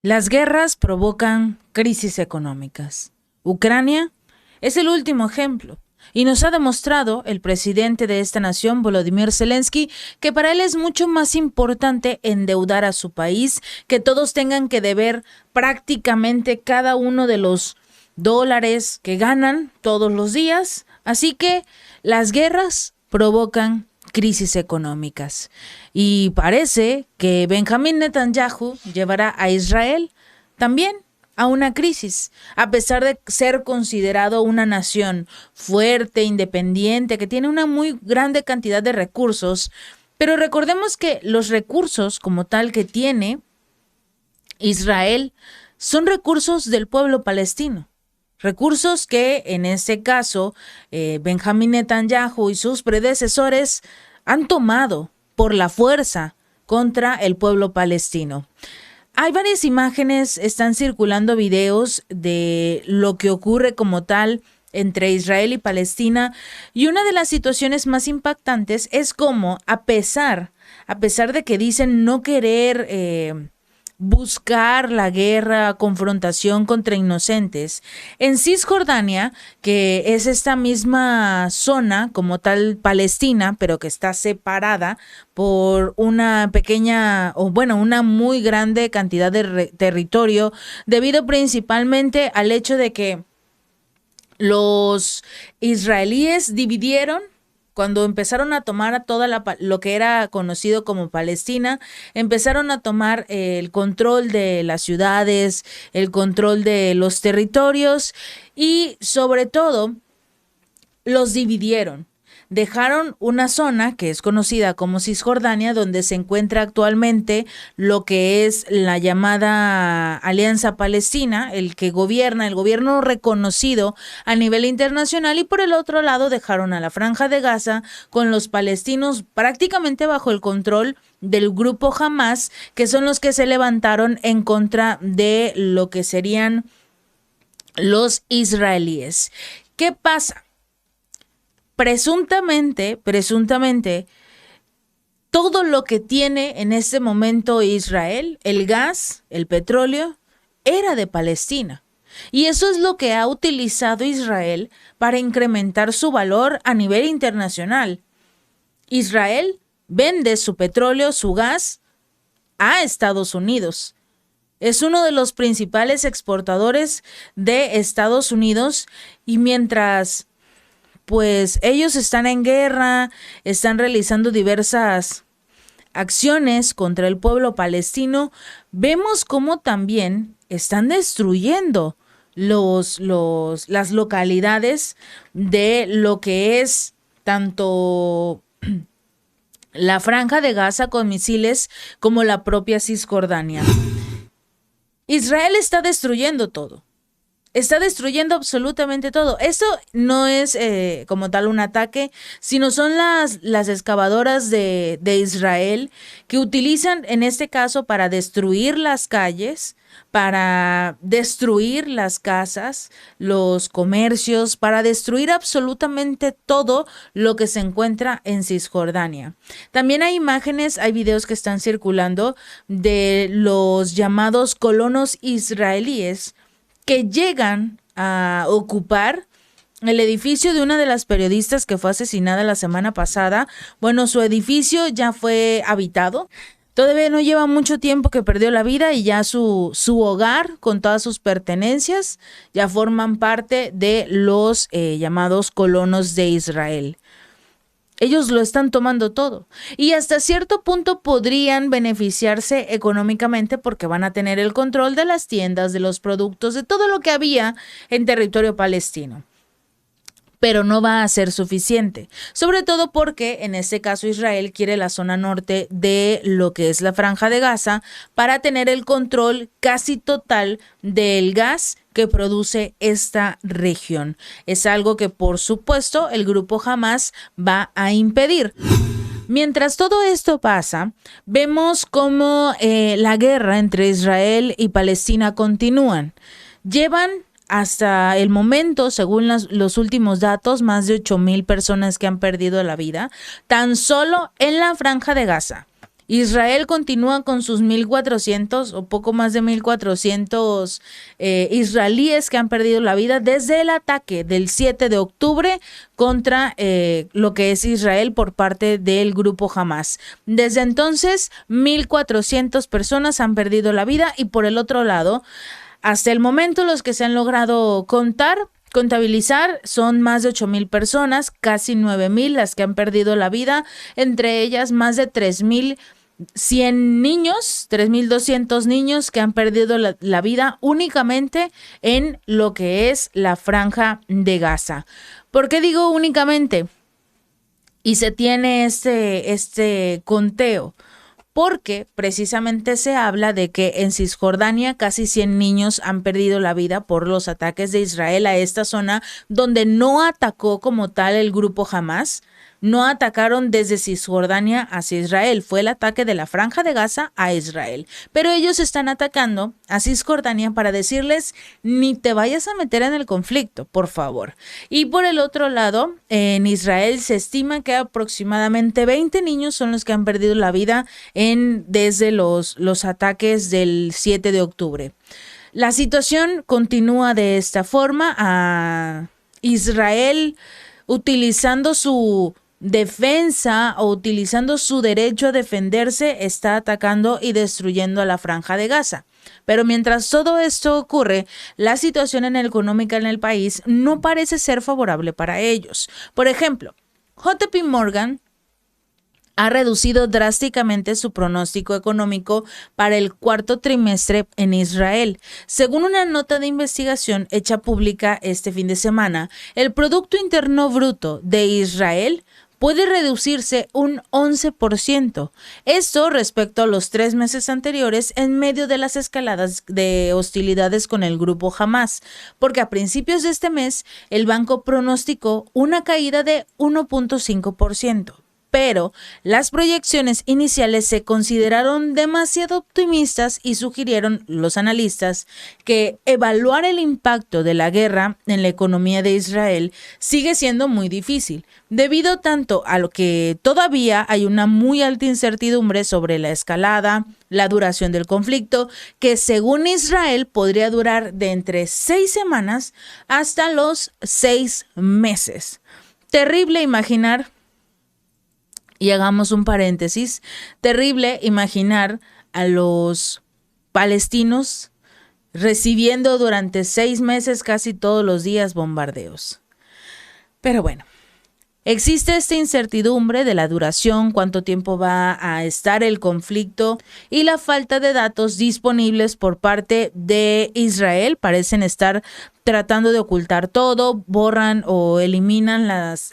Las guerras provocan crisis económicas. Ucrania es el último ejemplo. Y nos ha demostrado el presidente de esta nación, Volodymyr Zelensky, que para él es mucho más importante endeudar a su país, que todos tengan que deber prácticamente cada uno de los dólares que ganan todos los días. Así que las guerras provocan crisis económicas. Y parece que Benjamín Netanyahu llevará a Israel también a una crisis, a pesar de ser considerado una nación fuerte, independiente, que tiene una muy grande cantidad de recursos. Pero recordemos que los recursos como tal que tiene Israel son recursos del pueblo palestino. Recursos que en este caso Benjamín Netanyahu y sus predecesores han tomado por la fuerza contra el pueblo palestino. Hay varias imágenes, están circulando videos de lo que ocurre como tal entre Israel y Palestina, y una de las situaciones más impactantes es cómo, a pesar de que dicen no querer buscar la guerra, confrontación contra inocentes. En Cisjordania, que es esta misma zona como tal Palestina, pero que está separada por una pequeña, o bueno, una muy grande cantidad de territorio, debido principalmente al hecho de que los israelíes dividieron cuando empezaron a tomar a toda lo que era conocido como Palestina, empezaron a tomar el control de las ciudades, el control de los territorios y sobre todo los dividieron. Dejaron una zona que es conocida como Cisjordania, donde se encuentra actualmente lo que es la llamada Alianza Palestina, el que gobierna, el gobierno reconocido a nivel internacional, y por el otro lado dejaron a la Franja de Gaza con los palestinos prácticamente bajo el control del grupo Hamas, que son los que se levantaron en contra de lo que serían los israelíes. ¿Qué pasa? Presuntamente, todo lo que tiene en este momento Israel, el gas, el petróleo, era de Palestina. Y eso es lo que ha utilizado Israel para incrementar su valor a nivel internacional. Israel vende su petróleo, su gas, a Estados Unidos. Es uno de los principales exportadores de Estados Unidos y mientras pues ellos están en guerra, están realizando diversas acciones contra el pueblo palestino, vemos cómo también están destruyendo las localidades de lo que es tanto la Franja de Gaza con misiles como la propia Cisjordania. Israel está destruyendo todo. Está destruyendo absolutamente todo. Esto no es como tal un ataque, sino son las excavadoras de Israel que utilizan en este caso para destruir las calles, para destruir las casas, los comercios, para destruir absolutamente todo lo que se encuentra en Cisjordania. También hay imágenes, hay videos que están circulando de los llamados colonos israelíes que llegan a ocupar el edificio de una de las periodistas que fue asesinada la semana pasada. Bueno, su edificio ya fue habitado. Todavía no lleva mucho tiempo que perdió la vida y ya su hogar con todas sus pertenencias ya forman parte de los llamados colonos de Israel. Ellos lo están tomando todo y hasta cierto punto podrían beneficiarse económicamente porque van a tener el control de las tiendas, de los productos, de todo lo que había en territorio palestino. Pero no va a ser suficiente, sobre todo porque en este caso Israel quiere la zona norte de lo que es la Franja de Gaza para tener el control casi total del gas que produce esta región. Es algo que por supuesto el grupo Hamas va a impedir. Mientras todo esto pasa, vemos cómo la guerra entre Israel y Palestina continúan. Llevan hasta el momento, según los últimos datos, más de 8,000 personas que han perdido la vida, tan solo en la Franja de Gaza. Israel continúa con sus 1.400 o poco más de 1.400 israelíes que han perdido la vida desde el ataque del 7 de octubre contra lo que es Israel por parte del grupo Hamas. Desde entonces, 1.400 personas han perdido la vida y por el otro lado, hasta el momento los que se han logrado contabilizar son más de 8,000 personas, casi 9,000 las que han perdido la vida, entre ellas más de 3,100 niños, 3,200 niños que han perdido la vida únicamente en lo que es la franja de Gaza. ¿Por qué digo únicamente? Y se tiene este conteo. Porque precisamente se habla de que en Cisjordania casi 100 niños han perdido la vida por los ataques de Israel a esta zona donde no atacó como tal el grupo Hamas. No atacaron desde Cisjordania hacia Israel, fue el ataque de la Franja de Gaza a Israel. Pero ellos están atacando a Cisjordania para decirles, ni te vayas a meter en el conflicto, por favor. Y por el otro lado, en Israel se estima que aproximadamente 20 niños son los que han perdido la vida desde los ataques del 7 de octubre. La situación continúa de esta forma, a Israel utilizando su defensa o utilizando su derecho a defenderse, está atacando y destruyendo a la Franja de Gaza. Pero mientras todo esto ocurre, la situación económica en el país no parece ser favorable para ellos. Por ejemplo, JP Morgan ha reducido drásticamente su pronóstico económico para el cuarto trimestre en Israel. Según una nota de investigación hecha pública este fin de semana, el Producto Interno Bruto de Israel puede reducirse un 11%. Esto respecto a los 3 meses anteriores en medio de las escaladas de hostilidades con el grupo Hamas, porque a principios de este mes el banco pronosticó una caída de 1.5%. Pero las proyecciones iniciales se consideraron demasiado optimistas y sugirieron los analistas que evaluar el impacto de la guerra en la economía de Israel sigue siendo muy difícil, debido tanto a lo que todavía hay una muy alta incertidumbre sobre la escalada, la duración del conflicto, que según Israel podría durar de entre 6 semanas hasta los 6 meses. Terrible imaginar. Y hagamos un paréntesis, terrible imaginar a los palestinos recibiendo durante 6 meses casi todos los días bombardeos. Pero bueno, existe esta incertidumbre de la duración, cuánto tiempo va a estar el conflicto y la falta de datos disponibles por parte de Israel. Parecen estar tratando de ocultar todo, borran o eliminan las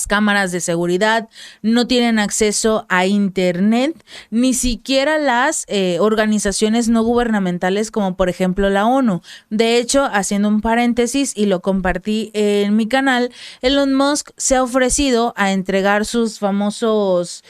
cámaras de seguridad, no tienen acceso a internet, ni siquiera las organizaciones no gubernamentales como por ejemplo la ONU. De hecho, haciendo un paréntesis y lo compartí en mi canal, Elon Musk se ha ofrecido a entregar sus famosos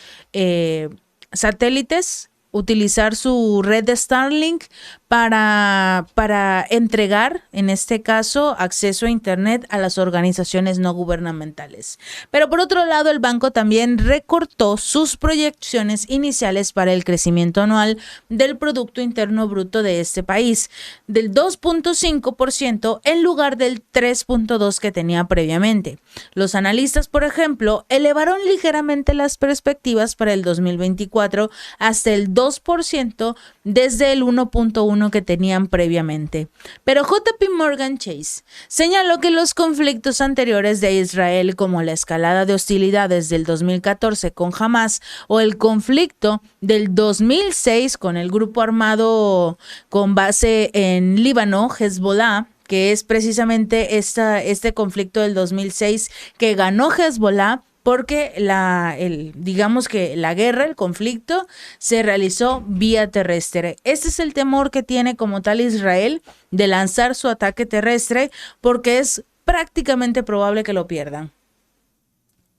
satélites, utilizar su red de Starlink para entregar, en este caso, acceso a Internet a las organizaciones no gubernamentales. Pero por otro lado, el banco también recortó sus proyecciones iniciales para el crecimiento anual del Producto Interno Bruto de este país, del 2.5% en lugar del 3.2% que tenía previamente. Los analistas, por ejemplo, elevaron ligeramente las perspectivas para el 2024 hasta el 2% desde el 1.1% que tenían previamente. Pero JP Morgan Chase señaló que los conflictos anteriores de Israel, como la escalada de hostilidades del 2014 con Hamas o el conflicto del 2006 con el grupo armado con base en Líbano, Hezbollah, que es precisamente este conflicto del 2006 que ganó Hezbollah, porque digamos que la guerra, el conflicto, se realizó vía terrestre. Este es el temor que tiene como tal Israel de lanzar su ataque terrestre, porque es prácticamente probable que lo pierdan.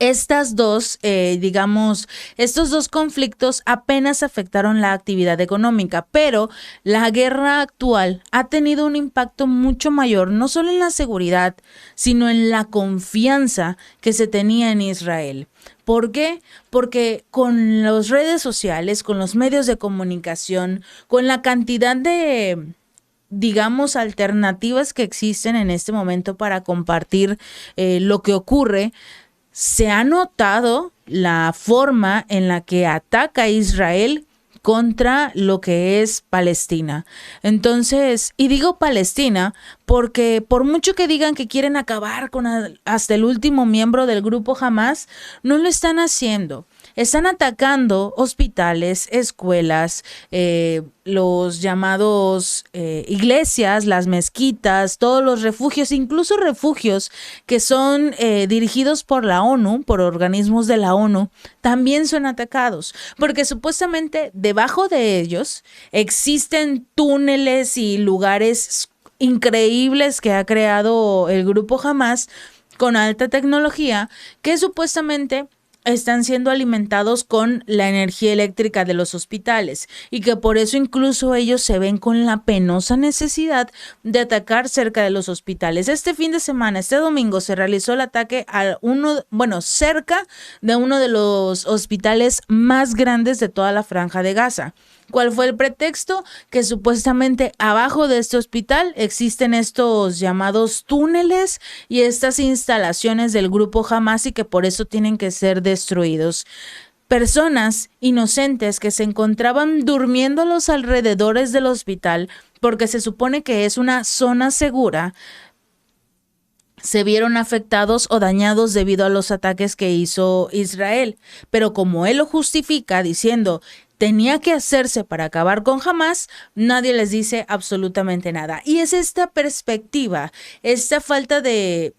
estas dos, estos dos conflictos apenas afectaron la actividad económica, pero la guerra actual ha tenido un impacto mucho mayor, no solo en la seguridad, sino en la confianza que se tenía en Israel. ¿Por qué? Porque con las redes sociales, con los medios de comunicación, con la cantidad de alternativas que existen en este momento para compartir lo que ocurre, se ha notado la forma en la que ataca Israel contra lo que es Palestina. Entonces, y digo Palestina porque por mucho que digan que quieren acabar con hasta el último miembro del grupo Hamás, no lo están haciendo. Están atacando hospitales, escuelas, los llamados iglesias, las mezquitas, todos los refugios, incluso refugios que son dirigidos por la ONU, por organismos de la ONU, también son atacados, porque supuestamente debajo de ellos existen túneles y lugares increíbles que ha creado el grupo Hamás con alta tecnología que supuestamente están siendo alimentados con la energía eléctrica de los hospitales y que por eso incluso ellos se ven con la penosa necesidad de atacar cerca de los hospitales. Este fin de semana, este domingo, se realizó el ataque cerca de uno de los hospitales más grandes de toda la Franja de Gaza. ¿Cuál fue el pretexto? Que supuestamente abajo de este hospital existen estos llamados túneles y estas instalaciones del grupo Hamás y que por eso tienen que ser destruidos. Personas inocentes que se encontraban durmiendo a los alrededores del hospital porque se supone que es una zona segura, se vieron afectados o dañados debido a los ataques que hizo Israel. Pero como él lo justifica diciendo tenía que hacerse para acabar con Hamás, nadie les dice absolutamente nada. Y es esta perspectiva, esta falta de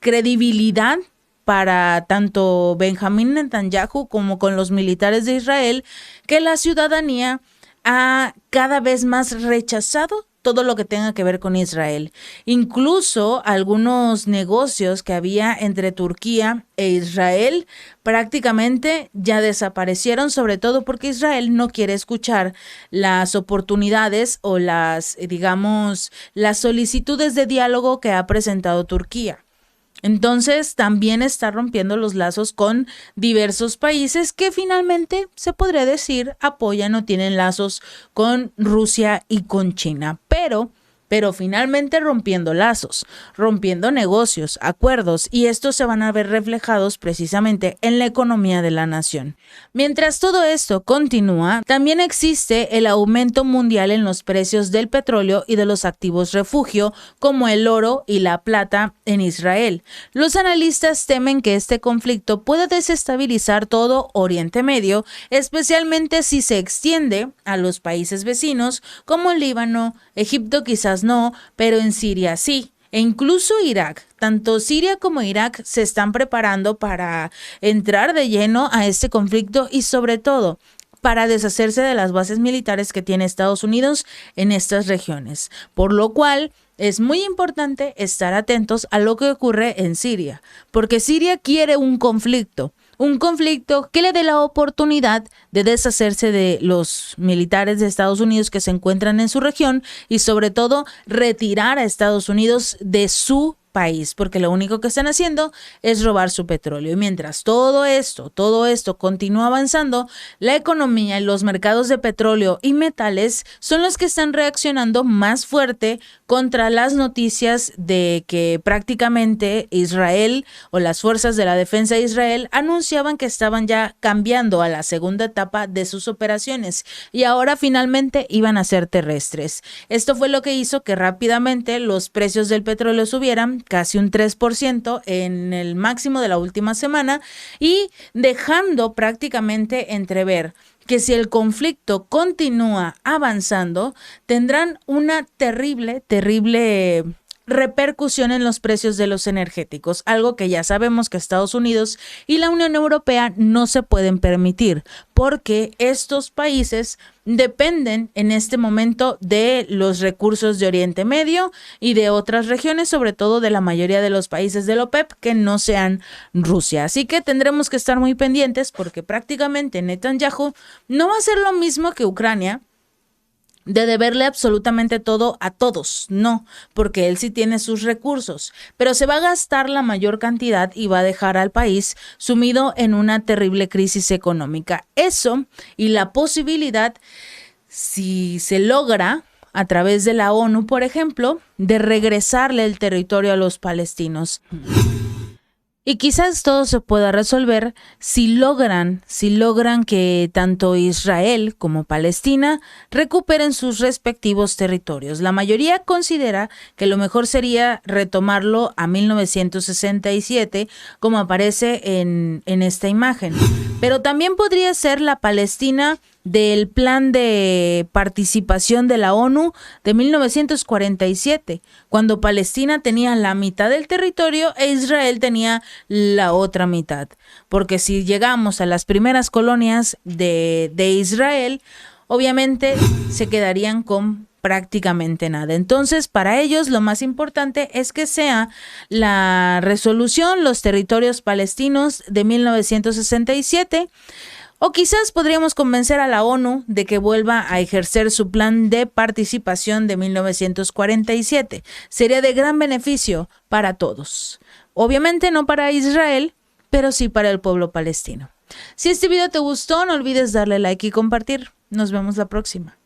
credibilidad para tanto Benjamín Netanyahu como con los militares de Israel, que la ciudadanía ha cada vez más rechazado todo lo que tenga que ver con Israel. Incluso algunos negocios que había entre Turquía e Israel prácticamente ya desaparecieron, sobre todo porque Israel no quiere escuchar las oportunidades o las solicitudes de diálogo que ha presentado Turquía. Entonces también está rompiendo los lazos con diversos países que finalmente se podría decir apoyan o tienen lazos con Rusia y con China. Pero finalmente rompiendo lazos, rompiendo negocios, acuerdos, y estos se van a ver reflejados precisamente en la economía de la nación. Mientras todo esto continúa, también existe el aumento mundial en los precios del petróleo y de los activos refugio, como el oro y la plata en Israel. Los analistas temen que este conflicto pueda desestabilizar todo Oriente Medio, especialmente si se extiende a los países vecinos como el Líbano, Egipto quizás no, pero en Siria sí. E incluso Irak, tanto Siria como Irak se están preparando para entrar de lleno a este conflicto y sobre todo para deshacerse de las bases militares que tiene Estados Unidos en estas regiones. Por lo cual es muy importante estar atentos a lo que ocurre en Siria, porque Siria quiere un conflicto que le dé la oportunidad de deshacerse de los militares de Estados Unidos que se encuentran en su región y sobre todo retirar a Estados Unidos de su país, porque lo único que están haciendo es robar su petróleo. Y mientras todo esto continúa avanzando, la economía y los mercados de petróleo y metales son los que están reaccionando más fuerte contra las noticias de que prácticamente Israel o las fuerzas de la defensa de Israel anunciaban que estaban ya cambiando a la segunda etapa de sus operaciones y ahora finalmente iban a ser terrestres. Esto fue lo que hizo que rápidamente los precios del petróleo subieran casi un 3% en el máximo de la última semana y dejando prácticamente entrever que si el conflicto continúa avanzando, tendrán una terrible repercusión en los precios de los energéticos, algo que ya sabemos que Estados Unidos y la Unión Europea no se pueden permitir, porque estos países dependen en este momento de los recursos de Oriente Medio y de otras regiones, sobre todo de la mayoría de los países del OPEP que no sean Rusia. Así que tendremos que estar muy pendientes porque prácticamente Netanyahu no va a hacer lo mismo que Ucrania, de deberle absolutamente todo a todos, no, porque él sí tiene sus recursos, pero se va a gastar la mayor cantidad y va a dejar al país sumido en una terrible crisis económica. Eso y la posibilidad, si se logra a través de la ONU, por ejemplo, de regresarle el territorio a los palestinos. Y quizás todo se pueda resolver si logran que tanto Israel como Palestina recuperen sus respectivos territorios. La mayoría considera que lo mejor sería retomarlo a 1967, como aparece en esta imagen. Pero también podría ser la Palestina del plan de participación de la ONU de 1947, cuando Palestina tenía la mitad del territorio e Israel tenía la otra mitad. Porque si llegamos a las primeras colonias de Israel, obviamente se quedarían con prácticamente nada. Entonces, para ellos lo más importante es que sea la resolución, los territorios palestinos de 1967. O quizás podríamos convencer a la ONU de que vuelva a ejercer su plan de participación de 1947. Sería de gran beneficio para todos. Obviamente no para Israel, pero sí para el pueblo palestino. Si este video te gustó, no olvides darle like y compartir. Nos vemos la próxima.